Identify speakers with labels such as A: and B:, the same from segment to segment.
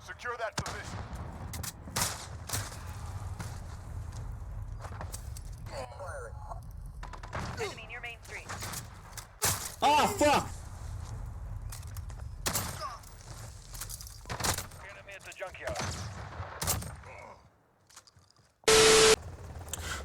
A: Secure that position.
B: Enemy near Main Street.
C: Oh, fuck!
A: Enemy at the junkyard.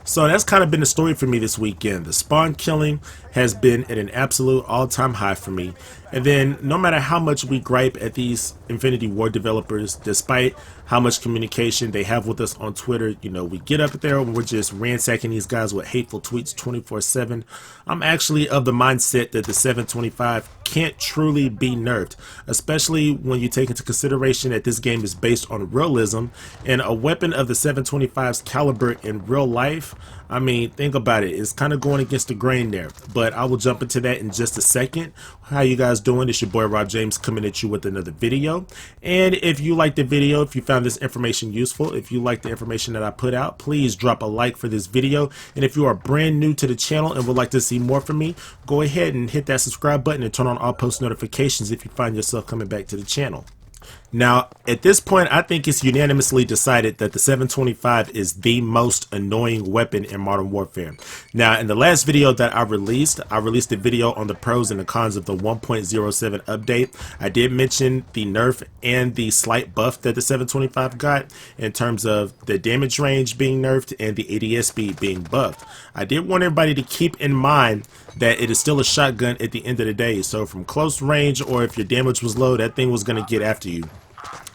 C: So that's kind of been the story for me this weekend. The spawn killing has been at an absolute all-time high for me. And then no matter how much we gripe at these Infinity Ward developers, despite how much communication they have with us on Twitter, you know, we get up there and we're just ransacking these guys with hateful tweets 24/7. I'm actually of the mindset that the 725 can't truly be nerfed, especially when you take into consideration that this game is based on realism, and a weapon of the 725's caliber in real life, I mean, think about it, it's kind of going against the grain there, but I will jump into that in just a second. How you guys doing? It's your boy Rob James coming at you with another video. And if you like the video, if you found this information useful, if you like the information that I put out, please drop a like for this video. And if you are brand new to the channel and would like to see more from me, go ahead and hit that subscribe button and turn on all post notifications if you find yourself coming back to the channel. Now, at this point, I think it's unanimously decided that the 725 is the most annoying weapon in Modern Warfare. Now, in the last video that I released a video on the pros and the cons of the 1.07 update. I did mention the nerf and the slight buff that the 725 got in terms of the damage range being nerfed and the ADS speed being buffed. I did want everybody to keep in mind that it is still a shotgun at the end of the day. So from close range, or if your damage was low, that thing was going to get after you.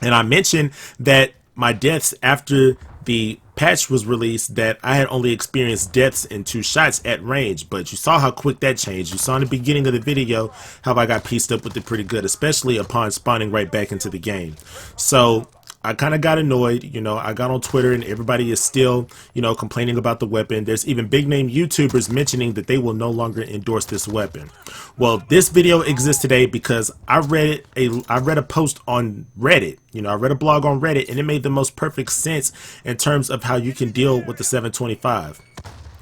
C: And I mentioned that my deaths after the patch was released, that I had only experienced deaths in 2 shots at range, but you saw how quick that changed. You saw in the beginning of the video how I got pieced up with it pretty good, especially upon spawning right back into the game. So I kind of got annoyed, you know, I got on Twitter and everybody is still, you know, complaining about the weapon. There's even big name YouTubers mentioning that they will no longer endorse this weapon. Well, this video exists today because I read a post on Reddit. You know, I read a blog on Reddit and it made the most perfect sense in terms of how you can deal with the 725.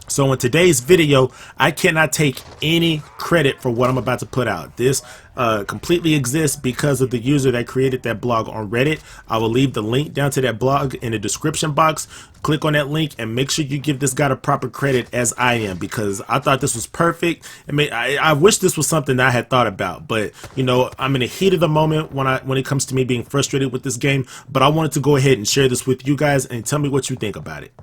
C: So in today's video, I cannot take any credit for what I'm about to put out. This completely exists because of the user that created that blog on Reddit. I will leave the link down to that blog in the description box. Click on that link and make sure you give this guy the proper credit as I am, because I thought this was perfect. I wish this was something that I had thought about, but you know, I'm in the heat of the moment when it comes to me being frustrated with this game, but I wanted to go ahead and share this with you guys and tell me what you think about it.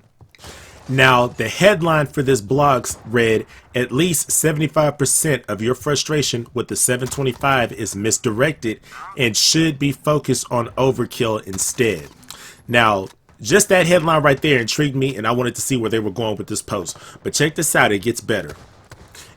C: Now, the headline for this blog read, "At least 75% of your frustration with the 725 is misdirected and should be focused on overkill instead." Now, just that headline right there intrigued me, and I wanted to see where they were going with this post. But check this out, it gets better.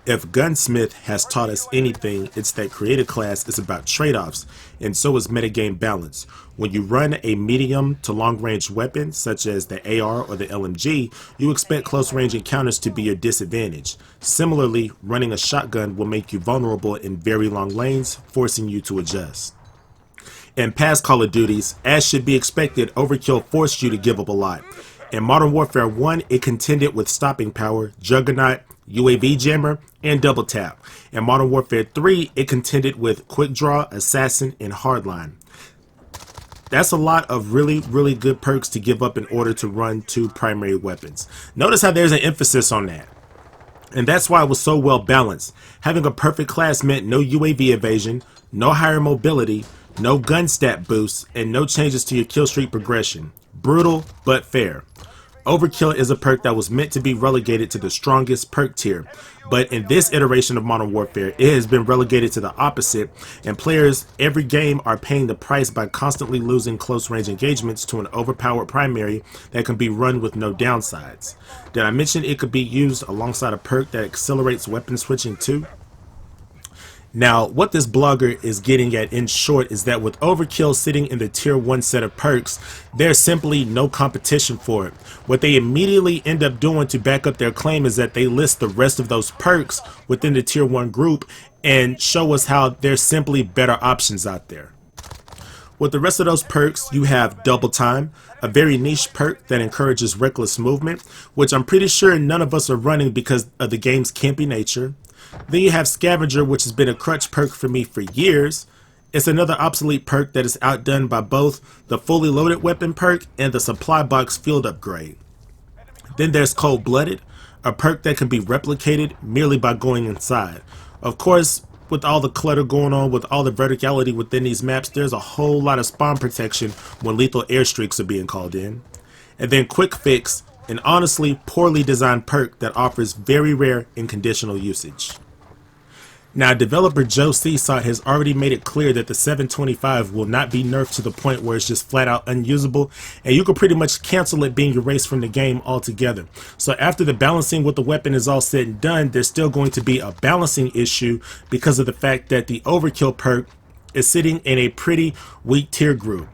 C: If Gunsmith has taught us anything, it's that creative class is about trade-offs, and so is metagame balance. When you run a medium to long-range weapon, such as the AR or the LMG, you expect close-range encounters to be your disadvantage. Similarly, running a shotgun will make you vulnerable in very long lanes, forcing you to adjust. In past Call of Duties, as should be expected, Overkill forced you to give up a lot. In Modern Warfare 1, it contended with stopping power, Juggernaut, UAV jammer, and double tap. In Modern Warfare 3, it contended with quick draw, assassin, and hardline. That's a lot of really good perks to give up in order to run 2 primary weapons. Notice how there's an emphasis on that. And that's why it was so well balanced. Having a perfect class meant no UAV evasion, no higher mobility, no gun stat boosts, and no changes to your kill streak progression. Brutal, but fair. Overkill is a perk that was meant to be relegated to the strongest perk tier, but in this iteration of Modern Warfare, it has been relegated to the opposite, and players every game are paying the price by constantly losing close range engagements to an overpowered primary that can be run with no downsides. Did I mention it could be used alongside a perk that accelerates weapon switching too? Now, what this blogger is getting at in short is that with Overkill sitting in the tier 1 set of perks, there's simply no competition for it. What they immediately end up doing to back up their claim is that they list the rest of those perks within the tier 1 group and show us how there's simply better options out there. With the rest of those perks, you have Double Time, a very niche perk that encourages reckless movement, which I'm pretty sure none of us are running because of the game's campy nature. Then you have Scavenger, which has been a crutch perk for me for years. It's another obsolete perk that is outdone by both the fully loaded weapon perk and the supply box field upgrade. Then there's Cold-Blooded, a perk that can be replicated merely by going inside. Of course, with all the clutter going on, with all the verticality within these maps, there's a whole lot of spawn protection when lethal airstreaks are being called in. And then Quick Fix, an honestly poorly designed perk that offers very rare and conditional usage. Now, developer Joe Seesaw has already made it clear that the 725 will not be nerfed to the point where it's just flat out unusable, and you can pretty much cancel it being erased from the game altogether. So after the balancing with the weapon is all said and done, there's still going to be a balancing issue because of the fact that the Overkill perk is sitting in a pretty weak tier group.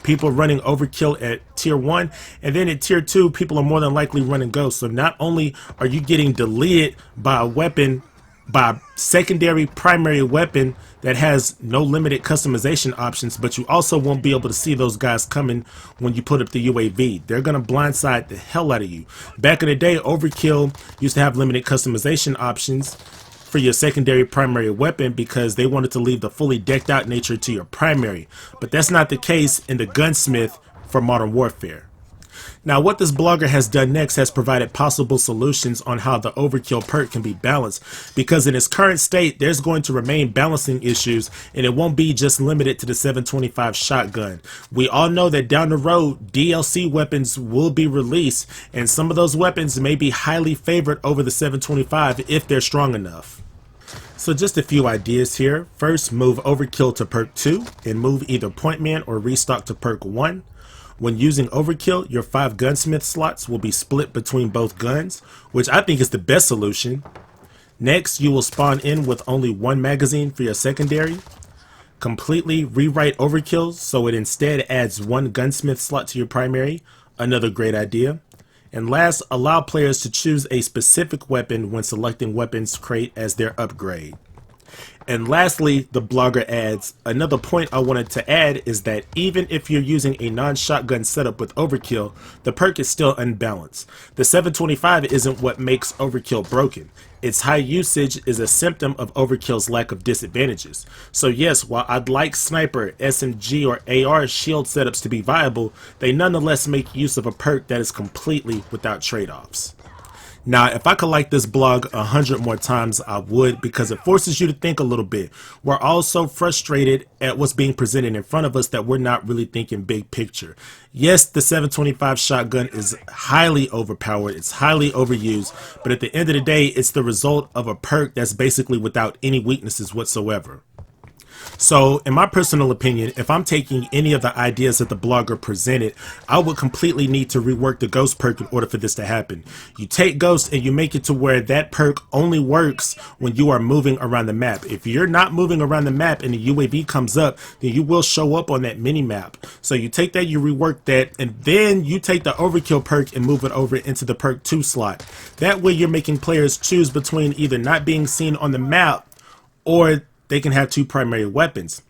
C: People running Overkill at tier 1, and then at tier 2 people are more than likely running Ghost. So not only are you getting deleted by a weapon, by a secondary primary weapon that has no limited customization options, but you also won't be able to see those guys coming when you put up the UAV. They're gonna blindside the hell out of you. Back in the day, Overkill used to have limited customization options for your secondary primary weapon because they wanted to leave the fully decked out nature to your primary, but that's not the case in the gunsmith for Modern Warfare. Now, what this blogger has done next has provided possible solutions on how the Overkill perk can be balanced, because in its current state there's going to remain balancing issues, and it won't be just limited to the 725 shotgun. We all know that down the road DLC weapons will be released, and some of those weapons may be highly favored over the 725 if they're strong enough. So just a few ideas here. First, move Overkill to perk 2 and move either Pointman or Restock to perk 1. When using Overkill, your 5 gunsmith slots will be split between both guns, which I think is the best solution. Next, you will spawn in with only 1 magazine for your secondary. Completely rewrite Overkill so it instead adds 1 gunsmith slot to your primary, another great idea. And last, allow players to choose a specific weapon when selecting weapons crate as their upgrade. And lastly, the blogger adds, another point I wanted to add is that even if you're using a non-shotgun setup with Overkill, the perk is still unbalanced. The 725 isn't what makes Overkill broken. Its high usage is a symptom of Overkill's lack of disadvantages. So yes, while I'd like Sniper, SMG, or AR shield setups to be viable, they nonetheless make use of a perk that is completely without trade-offs. Now, if I could like this blog 100 more times, I would, because it forces you to think a little bit. We're all so frustrated at what's being presented in front of us that we're not really thinking big picture. Yes, the 725 shotgun is highly overpowered, it's highly overused, but at the end of the day, it's the result of a perk that's basically without any weaknesses whatsoever. So, in my personal opinion, if I'm taking any of the ideas that the blogger presented, I would completely need to rework the Ghost perk in order for this to happen. You take Ghost and you make it to where that perk only works when you are moving around the map. If you're not moving around the map and the UAV comes up, then you will show up on that mini map. So you take that, you rework that, and then you take the Overkill perk and move it over into the perk 2 slot. That way you're making players choose between either not being seen on the map or they can have 2 primary weapons.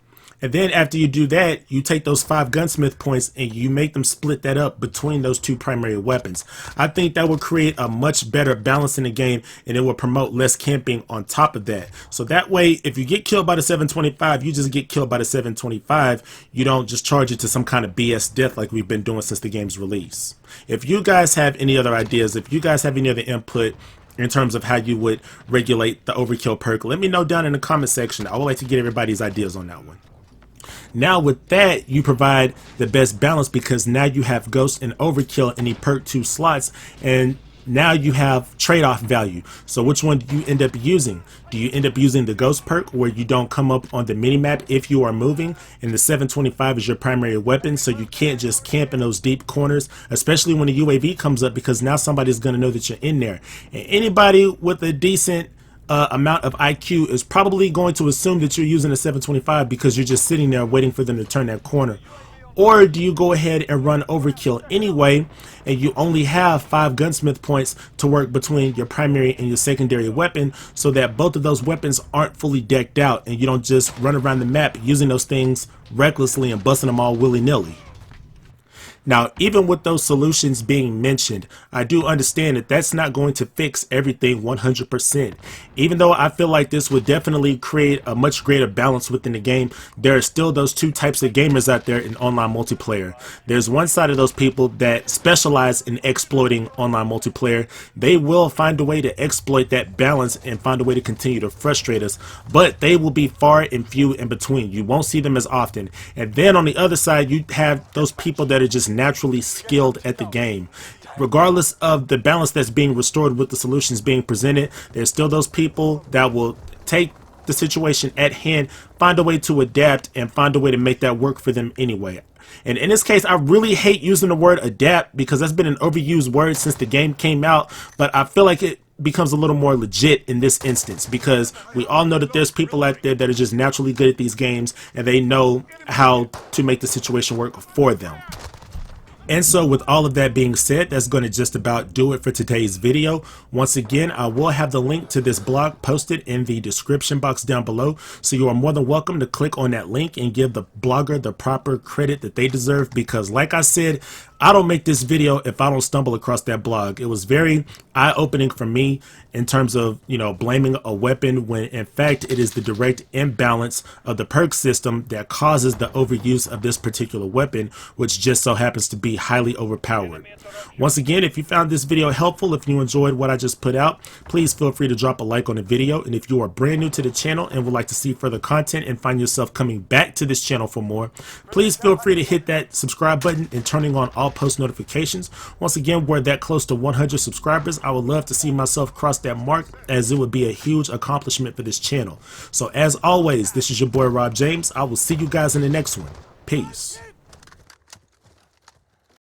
C: And then after you do that, you take those 5 gunsmith points and you make them split that up between those 2 primary weapons. I think that would create a much better balance in the game, and it will promote less camping on top of that. So that way, if you get killed by the 725, you just get killed by the 725. You don't just charge it to some kind of BS death like we've been doing since the game's release. If you guys have any other ideas, if you guys have any other input in terms of how you would regulate the Overkill perk, let me know down in the comment section. I would like to get everybody's ideas on that one. Now with that, you provide the best balance because now you have Ghost and Overkill in the perk 2 slots, and now you have trade-off value. So which one do you end up using? Do you end up using the Ghost perk where you don't come up on the minimap if you are moving, and the 725 is your primary weapon, so you can't just camp in those deep corners, especially when the UAV comes up, because now somebody's going to know that you're in there. And anybody with a decent amount of IQ is probably going to assume that you're using a 725 because you're just sitting there waiting for them to turn that corner. Or do you go ahead and run Overkill anyway, and you only have 5 gunsmith points to work between your primary and your secondary weapon, so that both of those weapons aren't fully decked out and you don't just run around the map using those things recklessly and busting them all willy-nilly? Now, even with those solutions being mentioned, I do understand that that's not going to fix everything 100%. Even though I feel like this would definitely create a much greater balance within the game, there are still those two types of gamers out there in online multiplayer. There's one side of those people that specialize in exploiting online multiplayer. They will find a way to exploit that balance and find a way to continue to frustrate us, but they will be far and few in between. You won't see them as often. And then on the other side, you have those people that are just naturally skilled at the game. Regardless of the balance that's being restored with the solutions being presented, there's still those people that will take the situation at hand, find a way to adapt, and find a way to make that work for them anyway. And in this case, I really hate using the word adapt because that's been an overused word since the game came out, but I feel like it becomes a little more legit in this instance because we all know that there's people out there that are just naturally good at these games and they know how to make the situation work for them. And so with all of that being said, that's going to just about do it for today's video. Once again, I will have the link to this blog posted in the description box down below. So you are more than welcome to click on that link and give the blogger the proper credit that they deserve. Because like I said, I don't make this video if I don't stumble across that blog. It was very eye-opening for me in terms of, blaming a weapon when in fact it is the direct imbalance of the perk system that causes the overuse of this particular weapon, which just so happens to be highly overpowered. Once again, if you found this video helpful, if you enjoyed what I just put out, please feel free to drop a like on the video. And if you are brand new to the channel and would like to see further content and find yourself coming back to this channel for more, please feel free to hit that subscribe button and turning on all post notifications. Once again, we're that close to 100 subscribers. I would love to see myself cross that mark, as it would be a huge accomplishment for this channel. So as always, this is your boy Rob James. I will see you guys in the next one. Peace.